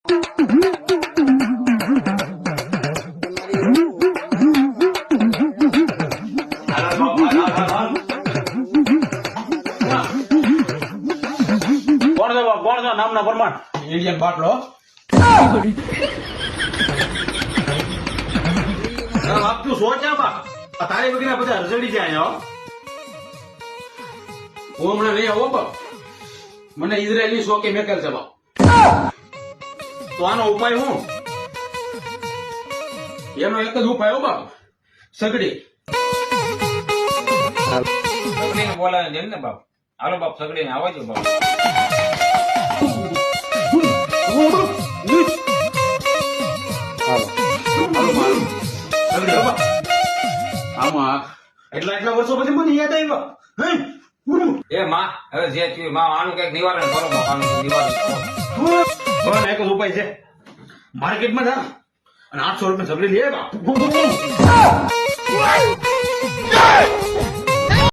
કોણ છો નામના પ્રમાણ ઇન્ડિયન બાટલો બાપ તું સોચ્યા બા તારી વગેરે બધા રજડી જાય હું હમણાં નહીં આવો બાપ મને ઇઝરાયલી શોકે મેકલ છે બાપ તો આનો ઉપાય શું એનો એક જ ઉપાય હો બાપ સગડી સગડીને બોલાવે જેમ ને બાપ હાલો બાપ સગડીને આવો છો બાપ આમાં એટલા વર્ષો પછી મને યાદ આવ્યા એ માં હવે જે થયું માં આનું કઈક નિવારણ કરો બાપ આનું નિવારણ કરો એક જ ઉપાય છે માર્કેટમાં જા અને 800 રૂપિયા સગડી લે બા